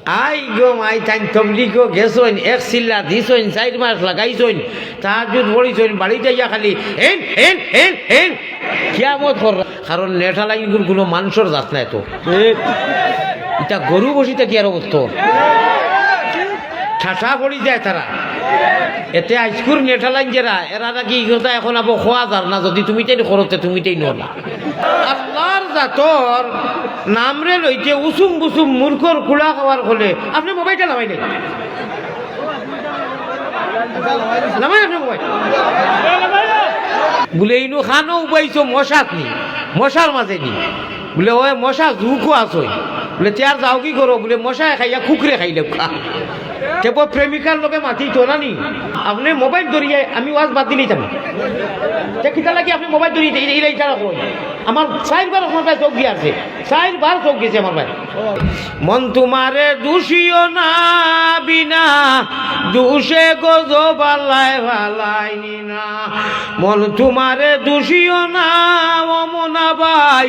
I go মাই তাই তবলিগো গেছইন এক চিল্লা দিছইন 4 মাস লাগাইছইন তাহাজ্জুদ পড়িছইন বাড়িতে যাইয়া খালি এন এন এন এন কিয়ামত কর। কারণ নেঠা লাইনগুলো কোনো মানুষের জাত না। তো এটা গরু বসিতে কি আর অবস্থা ঠাসা পড়ি যায় তারা। এতে আইসকুর নেঠা লাইন যারা এরা নাকি কথা এখন আবো খোয়া যার না, যদি তুমি তাই করতে তুমি তাই না। আল্লাহর জাতর নামরে লইতে উসুম বুসুম মূর্খর কুড়া খাওয়ার হলে আপনি মোবাইলটা নামাই নেই, নামাই আপনি মোবাইল বলে ইনু খানো উবাইছো মশাত নি, মশার মাঝে নি বলে ওই মশা জুকো আসই বলে তার যাও কি করো বলে মশায় খাইয়া কুকুরে খাইলে কেব প্রেমিকার লোকে মাতি তো না নি। আপনি মোবাইল ধরিয়ে আমি ওয়াজ বাদ দিলেই যাবো কিতা লাগে আপনি মোবাইল ধরিয়ে এইটা কই আমার 4 বার আমার ভাই চোখ দিয়ে আছে, 4 বার চোখ গেছে আমার ভাই। মন তোমারে দোষিও না বিনা দোষে গজো বালায় ভালাইনি না, মন তোমারে দোষিও না ও মনা ভাই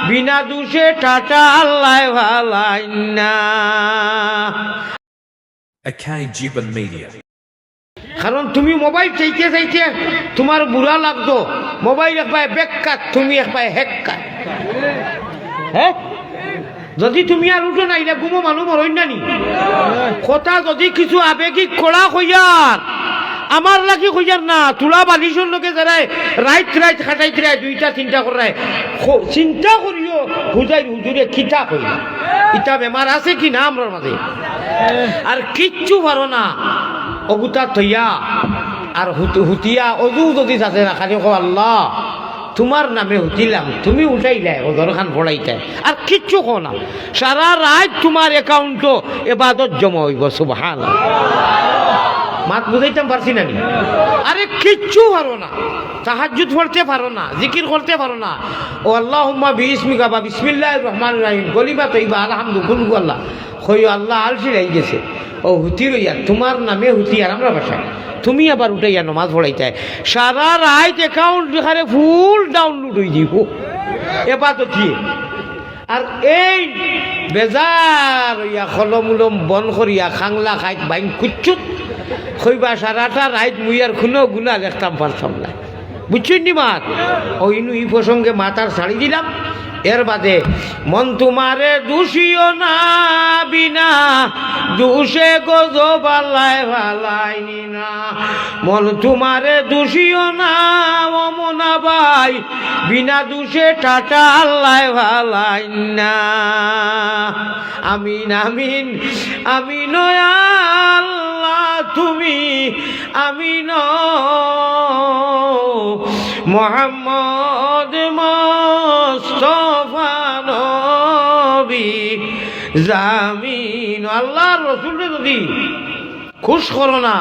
বিনা দোষে টাটা আল্লাহ ভালাইন না। Akai Jiban Media. কারণ তুমি মোবাইল চাইতে চাইতে তোমার বুড়া লাগতো, মোবাইল একবার বেকাত তুমি একবার হেকাত। হ্যাঁ যদি তুমি আর উঠো না এটা গুমো মানুষ মরই না নি কথা যদি কিছু আবেগিক কড়া হইয়ার আমার লাগি হইয়ার না তুলা বালিশের লোকে যারা রাইট রাইট খাটাইতে রায় 2টা 3টা করে চিন্তা করিও বুঝাই হুজুরে খিতা কই ইটা বেমার আছে কি না আমরার মাঝে আর কিচ্ছু পারো না অগুতা থইয়া আর হুতিয়া অজু যদি যাতে না খালি কো আল্লাহ তোমার নামে হুতিলাম তুমি উঠাইলে ওজর খান পড়াইতে আর কিচ্ছু কো না সারা রাত তোমার অ্যাকাউন্টও ইবাদত জমা হইব। সুবহানাল্লাহ মাত বুঝাইতাম পারছি না নি? আরে কিচ্ছু পারো না, তাহাজ্জুদ পড়তে পারো না, জিকির করতে পারো না, ও আল্লাহুম্মা বিসমিকা বা বিসমিল্লাহির রহমানির রহিম গলিবা তৈবা আলহামদু গুনগু আল্লাহ কই আল্লাহ আলসি রাই গেছে ও হুতি রইয়া তোমার নামে হুতি আর আমরা ভাষায় তুমি আবার উঠাইয়া নমাজ পড়াইতে সারা রাত অ্যাকাউন্ট দেখারে ফুল ডাউনলোড হয়ে যাব এবার তো কি। আর এই বেজার ইয়া কলমুলম বন করিয়া খাংলা খাইত বাইন কুচ্ছুত কইবা সারাটা রাইত মুই আর খুনো গুণা দেখতাম পারতাম না বুঝছেন নি মাত ও ইনু এই প্রসঙ্গে মাথার ছাড়ি দিলাম। এর বাদে মন তোমারে দোষিও না বিনা দোষে গজো বালায় ভালাইনি না, মন তোমারে দোষিও না ও মনা ভাই বিনা দোষে টাটা আল্লাহ ভালাইন না। আমিন আমিন আমিন আল্লাহ তুমি আমিন মুহাম্মদ মুস্তাফা নবী জামিন। আল্লাহর রাসূলকে যদি খুশ করো না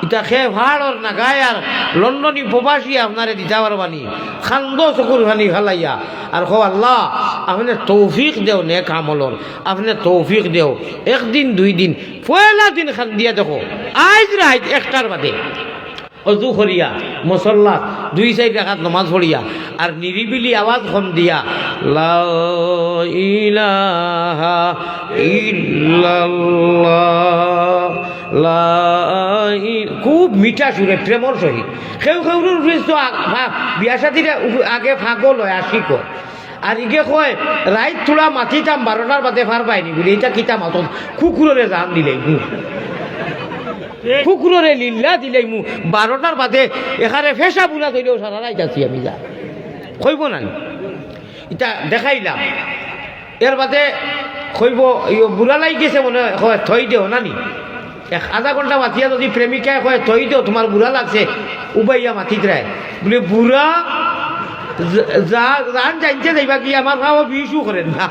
এটা খেয়ে ভাড়র না গায় আর লন্ডনী প্রবাসী আপনারে দিতে পারবানি খান্দ চকুর ভানি ফেলাইয়া আর কো আল্লাহ আপনি তৌফিক দেও নেক আমলর, আপনি তৌফিক দেও। 1 দিন 2 দিন পয়লা দিন খান দিয়া দেখো আজ রাত 1টার বাদে অজু করিয়া মুসল্লা 2-4 রাকাত নামাজ পড়িয়া আর নিরিবিলি আওয়াজ কম দিয়া লা ইলাহা ইল্লাল্লাহ লা খুব মিঠা সুরে প্রেমর সহিত কেউ কেউ বিয়া সাথীরা আগে ফাগল হয় আশিক আর ইগে কয় রাইত তোলা মাতিতাম 12টার বাদে ফার পাইনি বলে এটা কিতা মাতন কুকুরে জান দিলে কুকুরে লিল্লা দিলে মু 12টার বাদে এখানে ফেসা বুনা ধরলেও সারা রাইত আছি আমি যা কইব না এটা দেখাইলাম। এর বাদে কইব বুড়া লাই গেছে মনে হয় থই দেও নানি 1/2 ঘন্টা মাতিয়া যদি প্রেমিকায় কয় থই দেও তোমার বুড়া লাগছে উবাইয়া মাতিত রায় বলে বুড়া জান জানতে যাইবা কি আমার ভাও বিশু করেন না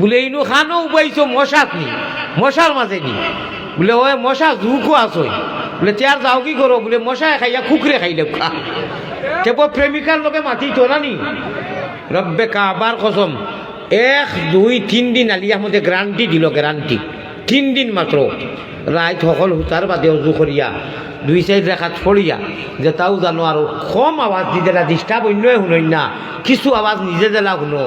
বলে ইনু খানো উবাইছো মশাত নি মশার মাঝে নি বলে ওই মশা জুকো আসই বলে তার যাও কি করো বলে মশায় খাইয়া কুকুরে খাইলে কেব প্রেমিকার লোকে মাতি তো না নি। রব্বে কাবার কসম 1 2 3 দিন আলী আহমদে গ্যারান্টি দিল, গ্যারান্টি 3 দিন মাত্র রাত সকল হুতার বাদে অজু করিয়া 2-4 রাকাত পড়িয়া যে তাও জানো আর কম আওয়াজ দিদেলা ডিস্টার্ব অন্যই শুনই না কিছু আওয়াজ নিজে দিলা শুনো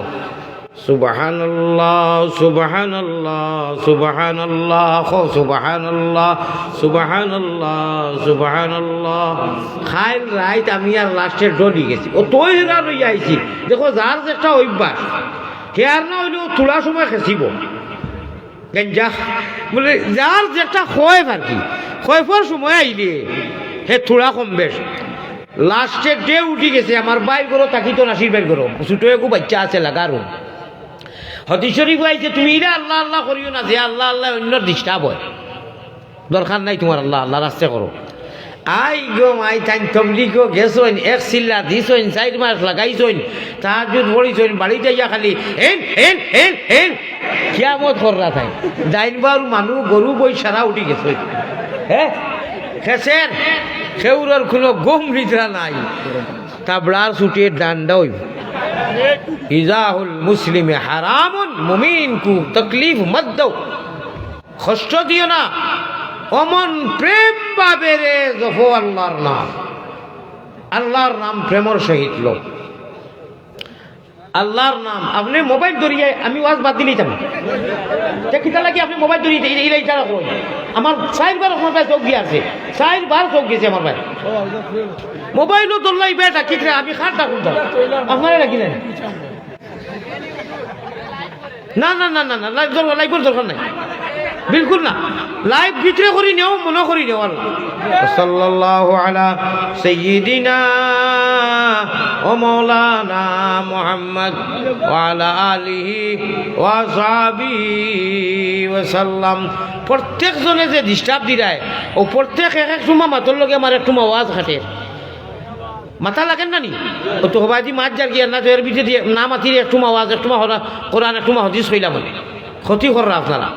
সুবহানাল্লাহ সুবহানাল্লাহ সুবহানাল্লাহ সুবহানাল্লাহ সুবহানাল্লাহ সুবহানাল্লাহ খাইল রাইত আমি আর লাস্টে ডলি গেছি ও তোই হেরা লই আইছি দেখো যার যেটা অভ্যাস হে আর না হইলেও তোলা সময় খেছিব গঞ্জা বলে যার যেটা হয় আর কি খয়ফর সময় আইলে হে থোড়া কম বেশ লাস্টে ডে উঠি গেছে আমার বাই করো তাকি তো নাসির বাই করো ছোটো একু বাচ্চা আছে লাগারো হদিস শরীফ আইছে তুমি ইরা আল্লাহ আল্লাহ করিও না যে আল্লাহ আল্লাহ অন্য ডিস্টার্ব হয় দরকার নাই তোমার আল্লাহ আল্লাহ রাস্তে করো আই গো মাই তাইন তবলিগো গেছইন এক সিল্লা দিছইন 4 মাস লাগাইছইন তাহাজ্জুদ পড়িছইন বাড়িতে যাইয়া খালি এন এন এন এন কিয়ামত কররা থাই ডাইনবার মানুষ গরু বই সারা উঠি গেছইন হ্যাঁ খেসের সেউরের কোনো গম রিতরা নাই তাবড়ার ছুটিয়ে ডান্ডা হইব ইজাহুল মুসলিমে হারামুন মুমিন কু তকলিফ মত দাও কষ্ট দিও না অমন প্রেম পাবে রে জফো আল্লাহর নাম প্রেমর সহিত লোক আল্লাহর নাম আপনি মোবাইল ধরিয়ে আমি ওয়াজ বাদ দিলেই যাবো কিতা লাগে আপনি মোবাইল ধরিয়ে এই ইশারা করুন আমার 4 বার আমার ভাই চোখ দিয়ে আছে 4 বার চোখ গেছে আমার ভাই মোবাইলও ধরলাই বেটা কি আমি খাটটা খুলতাম আপনারা রাখিলেন না না না না না লাইভের দরকার নাই বিলকুল না লাইভ ভিতরে করি নেও মনে করি নেও সাল্লাল্লাহু আলা সাইয়্যিদিনা ও মাওলানা মুহাম্মদ ওয়া আলা আলিহি ওয়া সাহবিহি ওয়া সাল্লাম প্রত্যেকজনে যে ডিস্টার্ব দিরায় ও প্রত্যেক এক এক সময় মাতর লগে আমার একটু আওয়াজ খাটে মাথা লাগেন না নি ও তো হবাই দি মাছ যার গিয়া না তো এর ভিতরে দিয়ে না মাতির একটু আওয়াজ একটু কোরআন একটু হদিস হইলাম ক্ষতি কররা আপনারা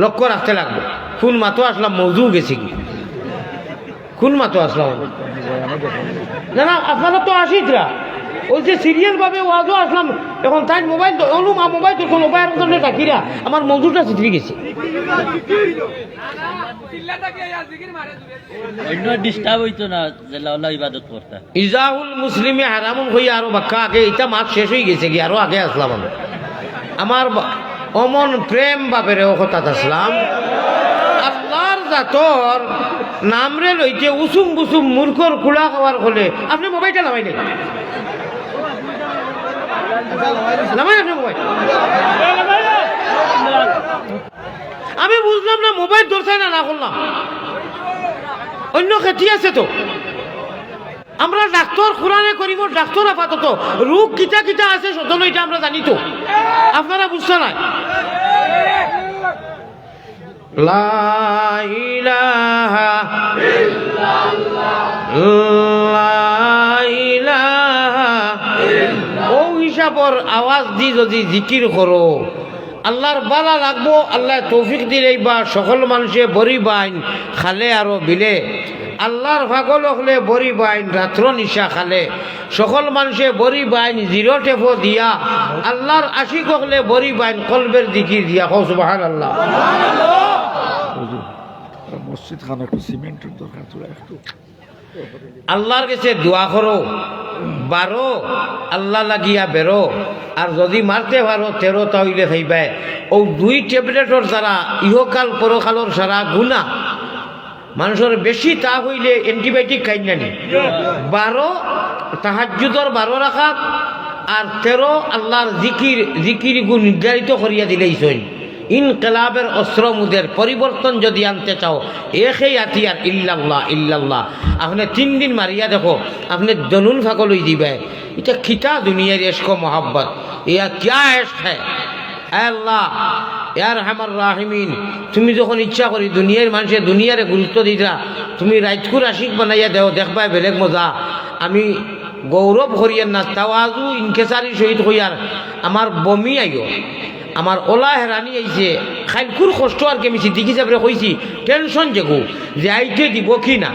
লক্ষ্য রাখতে লাগবে কোন মাতো আসলাম মৌজু গেছে কি কোন মাতো আসলাম না না আপনারা তো আসিতরা ওই যে সিরিয়াল ভাবে ওয়াজও আসলাম এখন তাই মোবাইল মোবাইল তো কোনো উপায় ডাকিরা আমার মৌজুটা চিত্রি গেছে ডিস্টার্ব হইতো না ইবাদত করতে ইজাহুল মুসলিমে হারামুন হইয়া আরো বাক্কা আগে এটা মাছ শেষ হয়ে গেছে কি আরো আগে আসলাম আমি আমার অমন প্রেম বাপের কথা আসলাম আল্লাহর জাতর নামরে লইতে উসুম বুসুম মূর্খর কুড়া খাওয়ার হলে আপনি মোবাইলটা নামাই নেই নামাই আপনি মোবাইল আমি বুঝলাম না মোবাইল ধরছে না না করলাম অন্য ক্ষেত্রে আছে তো আমরা ডাক্তার কোরআনে করিম ডাক্তার আপাতত রোগ কিতা কিতা আছে সদন এটা আমরা জানি তো আপনারা বুঝতে নাই লা ইলাহা ইল্লাল্লাহ লা ইলাহা ও হিসাবর আওয়াজ দি যদি জিকির করো আল্লাহর বালা লাগবো আল্লাহ তৌফিক দিলেই বা সকল মানুষে বড়ি বাইন খালে আরো বিলে আল্লাহর পাগল হলে বড়ি বাইন রাত্র নিশা খালে সকল মানুষে বড়ি বাইন 0 টেপো দিয়া আল্লাহর আশিক হলে বড়ি বাইন কলবের দিকির দিয়া কও সুবহানাল্লাহ মসজিদ খানা একটু সিমেন্টের দরকার তোরা একটু আল্লাহর কাছে দোয়া করো 12 আল্লাহ লাগিয়া বেরো আর যদি মারতে পারো 13 তাইলে খাইবে ও 2 ট্যাবলেটর দ্বারা ইহকাল পরকালর সারা গুনাহ মানুষের বেশি তা হইলে অ্যান্টিবায়োটিক খাই না 12 তাহাজ্জুদর 12 রাকাত আর 13 আল্লাহর জিকির গুণ নির্ধারিত করিয়া দিলেইছই ইনকিলাবের অস্ত্র মুদের পরিবর্তন যদি আনতে চাও একই আতিয়ার ইল্লাল্লাহ ইল্লাল্লাহ আপনি 3 দিন মারিয়া দেখো আপনি জনুন ফাগল হয়ে দিবে এটা খিতা দুনিয়ার এশক মোহাব্বত ইয়া ক্যা এশক হ্যায় আল্লাহ ইয়া রহমান রাহিমিন তুমি যখন ইচ্ছা করি দুনিয়ার মানুষের দুনিয়ারে গুরুত্ব দিতা তুমি রাইতকুর আশিক বানাইয়া দেও দেখবা বেলেগ মজা আমি গৌরব করিয়ার না তাওয়াজু ইনকেসারি শহীদ হইয়ার আমার বমি আইও আমার ওলা হেরানি আইছে খাইলকুর কষ্ট আর কেমি সিদ্দিকি সাহেবরে কইছি টেনশন যেগু যে আইতে দিব কি না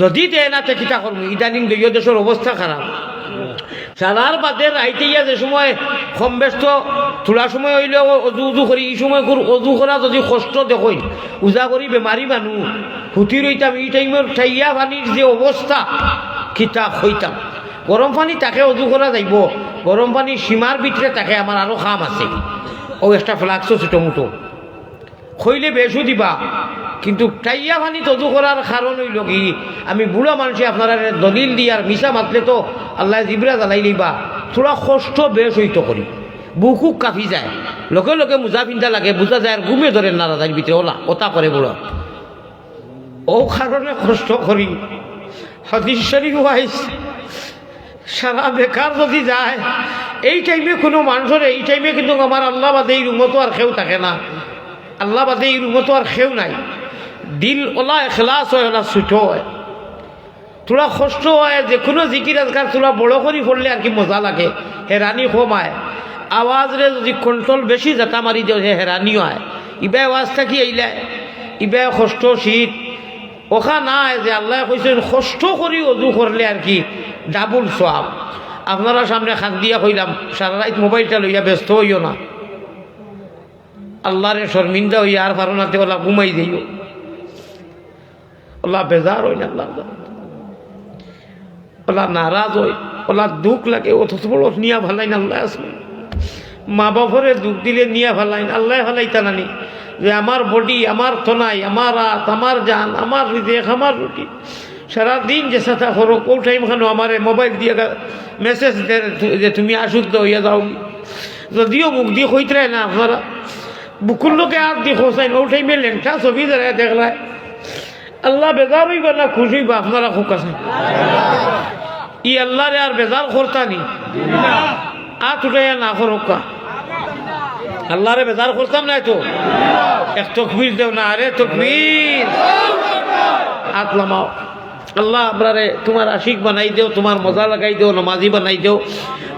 যদি দেয় না কিতা করবো ইদানিং দলীয় দেশের অবস্থা খারাপ সারার বাদে রাইতে ইয়া যে সময় কম ব্যস্ত থোড়া সময় হইলে অজু করি এই সময় অজু করা যদি কষ্ট দেখই উজা করি বেমারি মানুষ হুতি রইতাম এই টাইমের ঠাইয়া পানির যে অবস্থা কিতা হইতাম গরম পানি তাকে অজু করা যাইব গরম পানি সীমার ভিতরে তাকে আমার আরও খাম আছে ও একটা ফ্লাক্সও ছোটো মুটো খইলে বেশও দিবা কিন্তু টাইয়া পানি তদু করার কারণ হইল কি আমি বুড়া মানুষে আপনারা দলিল দিয়ে আর মিশা মাতলে তো আল্লাহ জিবরা জ্বালাই লইবা থোড়া কষ্ট বেশ হইতো করি বুকুক কাফি যায় লোকে লোকে মুজা পিন্ধা লাগে বুঝা যায় আর ঘুমে ধরে না রাজার ভিতরে ওলা ওটা করে বুড়া ও কারণে কষ্ট করি হাদিস শরীফ ওয়াইজ সারা বেকার যদি যায় এই টাইমে কোনো মানুষের এই টাইমে কিন্তু আমার আল্লাহ বাদে এই রুমতো আর কেউ থাকে না আল্লাহ বাদে এই রুমতো আর কেউ নাই দিল ওলা এখলাস হয় ওলা ছুটো হয় তোরা কষ্ট হয় যে কোনো জিকির আজকাল তোরা বড় করি পড়লে আর কি মজা লাগে হেরানি কমায় আওয়াজরে যদি কন্ট্রোল বেশি জাতা মারি দেও সে হেরানিও হয় ইবাই আওয়াজটা কি এইলে ইবাই কষ্ট শীত ওখা নাই যে আল্লাহ কইছেন কষ্ট করি অজু করলে আর কি ডাবল সওয়াব আপনারা সামনে খান দিয়া কইলাম সারা রাত মোবাইলটা লইয়া ব্যস্ত হইও না আল্লাহরে শর্মিন্দা হইয়া আর ফারনাতে ওলা ঘুমাই দিও ওলা বেজার হই না আল্লাহ ওলা নারাজ হই ওলা দুঃখ লাগে অথচ বড় নিয়া ভালাই না আল্লাহ আসবে মা বাপরে দুঃখ দিলে নিয়া ভালাইন আল্লাহ ভালাইতা নানি যে আমার বডি আমার থনাই আমার রাত আমার জান আমার রিজেক আমার রুটি সারাদিন যে সাথা করো কোন টাইম খানো আমার মোবাইল দিয়ে মেসেজ দেয় যে তুমি আশুদ্ধ হইয়া যাও যদিও মুখ দিয়ে হইতে না আপনারা বুকুর লোকে আর দিয়ে খোঁচাইন ও টাইমে লেংটা ছবি দাঁড়ায় দেখলায় আল্লাহ বেজার হইবা না খুশি হইবা আপনারা খুব কাছে ই আল্লাহ রে আর বেজার করতানি আত উঠাইয়া না করোকা আল্লাহরে বেজার করতাম না তো এক তকবীর দেও না আরে তকবীর হাত লামাও আল্লাহ আপনারে তোমার আশিক বানাই দেও তোমার মজা লাগাই দেও নমাজি বানাই দেও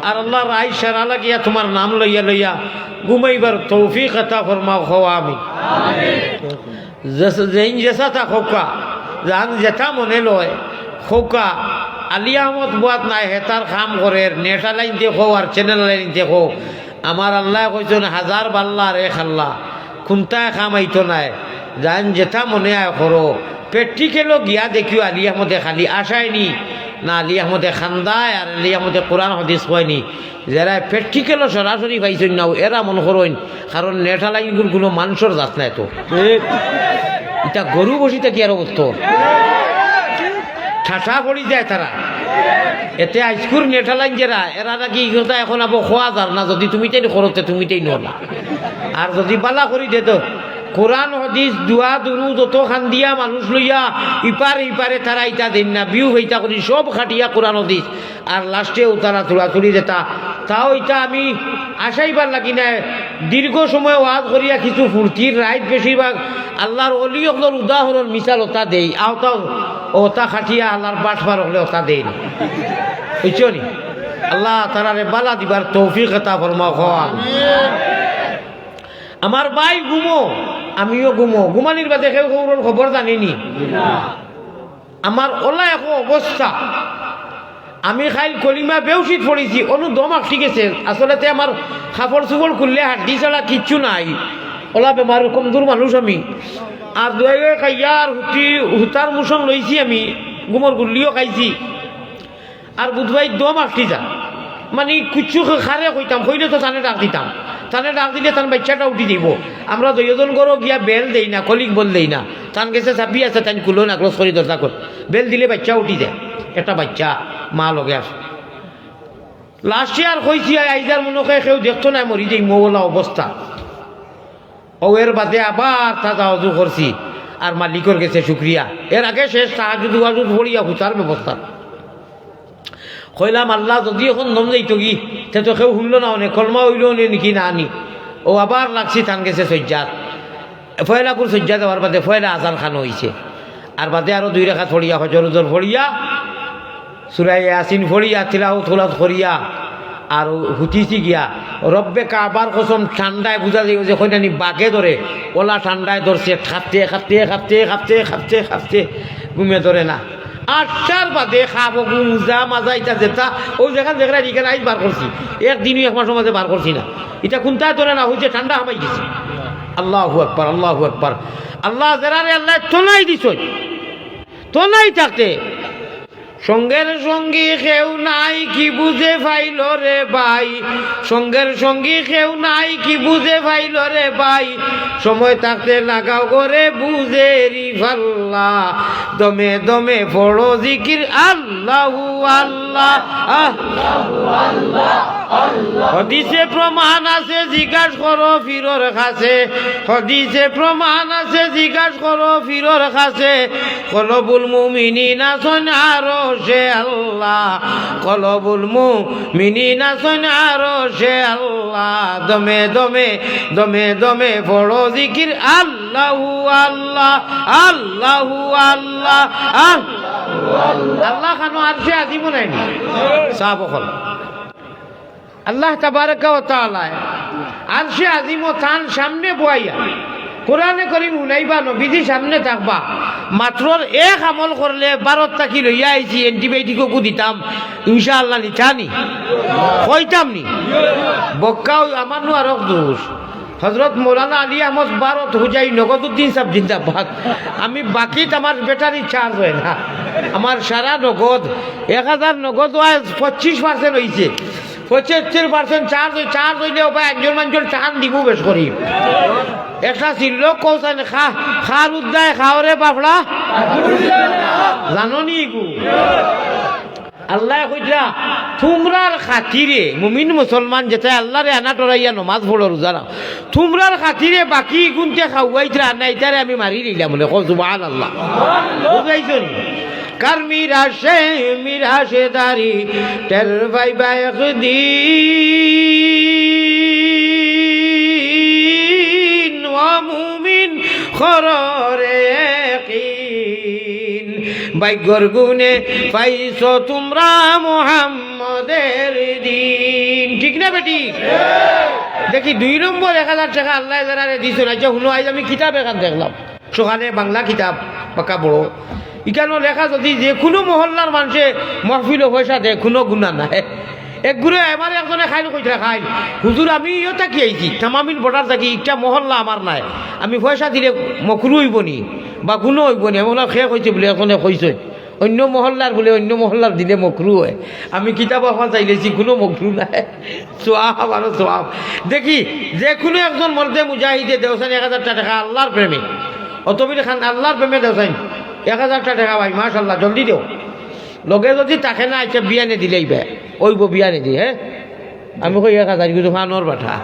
আর আল্লাহ রায় সারা লাগিয়া তোমার নাম লইয়া লইয়া ঘুমাইবার তৌফিক আতা ফরমাও হওয়া আমি যেইন জেসা তা খোকা জান যেটা মনে লয় খোকা আলী আহমদ বুয়াত নাই হেতার কাম করে নেটা লাইন দেখো আর চ্যানেল লাইন দেখো আমার আল্লাহ কইছেন হাজার বাল্লা রে খাল্লা খুন্তায় খাম আইতো নাই জান যেটা মনে আয় করো প্র্যাকটিক্যালও গিয়া দেখিও আলী আহমদে খালি আসায়নি না আলী আহমদে খান্দায় আর আলী আহমদে কোরআন হাদিস কয়নি যারা প্র্যাকটিক্যালও সরাসরি পাইছেন না এরা মনে করেন কারণ নেটা লাইনগুলো কোনো মানুষের যাত নাই তো এটা গরু বসিতে কি আর অবস্থা ঠাঠা পড়ি যায় তারা এতে আইসকুর নেটা লাইন যারা এরা নাকি কথা এখন আবার খোয়া যার না যদি তুমি তাই করতে তুমি তাই না আর যদি বালা করি দে তো কোরআন হদিস দুয়া দুরু যত খান দিয়া মানুষ লইয়া ইপারে ইপারে তারা ইটা দিন না বিউ হইতা করি সব খাটিয়া কোরআন হদিস আর লাস্টেও তারা চুড়াচুড়ি যেতা তাও এটা আমি আশাইবার লাগি না দীর্ঘ সময় ওয়াজ করিয়া কিছু ফুর্তির রাইত বেশিরভাগ আল্লাহর অলি অগলোর উদাহরণ মিশাল ওটা দেই আওতাও ওটা খাটিয়া আল্লাহর বাটবার হলে ওটা দেই বুঝছো নি আল্লাহ তারারে বালা দিবার তৌফিক আতা ফরমাও খাওয়ান আমার ভাই ঘুমো আমিও ঘুমো ঘুমানির বাদে কেউ কারোর খবর জানিনি আমার ওলা এখন অবস্থা আমি খাইল কলিমা বেউশিত পড়েছি অনুদমাক ঠিক আছে আসলে আমার খাপড় চুপড় খুললে হাড্ডি ছাড়া কিচ্ছু নাই ওলা বেমার কমজোর মানুষ আমি আর দুই খাইয়া আর হুতার মুসন লইছি আমি গুমর গুল্লিও খাইছি আর বুধবাই দম আঁকটি যা মানে কুচ্ছু খারে কইতাম কইলে তো তানে ডাক দিতাম তানে ডাক দিলে তার বাচ্চাটা উঠি দিব আমরা দুইজন করো গিয়া বেল দেই না কলিক বল দেই না তান গেছে চাপি আছে তাই কুলো না ক্লোজ করি দরজা কর বেল দিলে বাচ্চা উঠি যায় একটা বাচ্চা মা লগে আস লাস্ট ইয়ার কইছি আইজার মনে কেউ দেখতো না মরি যাই মোলা অবস্থা ও এর বাদে আবার তাজা অজু করছি আর মালিকর গেছে শুক্রিয়া এর আগে শেষ সাহায্য দুয়াজু পড়িয়া হুতার ব্যবস্থা কইলাম আল্লাহ যদি এখন নম যাইত কি সে তো কেউ শুনল না অনেক কলমা হইল নাকি না আনি ও আবার লাগছি থান গেছে সজ্জাত ফয়লাপুর সজ্জা দেওয়ার বাদে ফয়লা আজান খান হয়েছে আর বাদে আরো দুই রেখা ফড়িয়া হজর উজর ফড়িয়া সুরাই আসিন ফড়িয়া তিলাও তোলাত ফড়িয়া আর হুতিছি গিয়া রব্বে কাবার কসম ঠান্ডায় বুঝা যায় যে কইনানি বাঘে ধরে ওলা ঠান্ডায় ধরছে খাপতে খাপতে খাপতে খাপতে খাপতে খাপতে ঘুমে ধরে না 8টার বাদে খাবো মুজা মাজা এটা যেটা ওই যেখান যেখানে এখানে আইস বার করছি একদিনই এক মাসের মাঝে বার করছি না এটা কোনটা ধরে না হয়েছে ঠান্ডা হামাই গেছে আল্লাহু আকবার আল্লাহু আকবার আল্লাহ যারা রে আল্লাহ তোলাই দিছ তোলাই থাকতে সঙ্গের সঙ্গী কেউ নাই কি বুঝে ফাইল রে ভাই, সঙ্গের সঙ্গী কেউ নাই কি বুঝে ফাইল রে ভাই, সময় থাকতে লাগাও করে বুঝেরি ফাল্লা, দমে দমে পড়ো জিকির আল্লাহু আল্লাহ। হদিসে প্রমাণ আছে জিজ্ঞাস করো ফিরোর কাছে, হদিসে প্রমাণ আছে জিজ্ঞাস করো ফিরোর কাছে, কলবুল মুমিনিনা সোনারো সে আল্লাহ, কলবুল মুমিনিনা সোনারো সে আল্লাহ, দমে দমে দমে দমে পড়ো জিকির আল্লাহু আল্লাহ আল্লাহু আল্লাহ। আল্লাহ খানো আর সে আজিব নাইনি সাহাব হল আল্লাহ তাবারাকা ওয়া তাআলা আরশে আজিম ও তান সামনে বইয়া কোরআনে করিম উনাইবা, নবীজি সামনে থাকবা, মাত্র এক আমল করলে 12টা কি লইয়া আইছি অ্যান্টিবায়োটিকও দিতাম ইনশাআল্লাহ নিতানি কইতাম নি বক্কাও আমার নো আর দোষ। হজরত মৌলানা আলী আহমদ ভারত হুজাই নগদুদ্দিন সাহেব জিন্দাবাদ। আমি বাকিত আমার ব্যাটারি চার্জ হয় না, আমার সারা নগদ 1000 নগদ 25% হয়েছে, 75% চার্জ হইলে ভাই একজন মানুষের টান দিব বেশ করি। একটা ছিল কৌশান খার উদ্দায় খাওয়ারে বাপড়া জানো নি গু আল্লাহ কইরা তোমরার খাতিরে মুমিন মুসলমান যেটা আল্লাহরে আনা টরাইয়া নমাজ পড়ো রোজা রাখো, তোমরার খাতিরে বাকি গুনতে খাওয়াইতরা আনা ইতারে আমি মারি দিলাম বলে সুবহানাল্লাহ। বুঝাইছো নি কার মিরাশে দারি টের ভাই ভাই একদিন ও মুমিন খররে ভাগ্যর গুণে পাইছো তোমরা মুহাম্মদের দিন, ঠিক না বেটি? দেখি 2 নম্বর 1000 টাকা আল্লাহ জানারে দিছো না। যে হুনো আজ আমি কিতাব এখান দেখলাম সকালে, বাংলা কিতাব পাকা বড়, ইকানো লেখা যদি যে কোনো মহল্লার মানুষে মহফিল পয়সা দেয় কোনো গুণা নাই। একগুলো আমার একজনে খাইল কইটা খাইল হুজুর আমি ইয়ে থাকি আইছি তামামিল বর্ডার থাকি, একটা মহল্লা আমার নাই, আমি পয়সা দিলে মকরু হইব নি বা গুণও হইব নি? আমি বললাম খেয়ে কইছে বলে এখনে কইছে অন্য মহল্লার বলে অন্য মহল্লার দিলে মকরু হয়। আমি কিতাব এখন চাইলেছি কোনো মকরু নাই, সোয়াব আরো সোয়াব। দেখি যে কোনো একজন মধ্যে মুজাহিদে দেওসান 1000 টাকা আল্লাহর প্রেমে, অতবির খান আল্লাহর প্রেমে দেওসান 1000 টাকা ভাই মাশাল্লাহ জলদি দেও। লগে যদি তাকে না আচ্ছা বিয়ানে দিলেই বে ওইব বিয়ানে দি। হ্যাঁ আমি কই 1000 কিন্তু খানোর বাঠা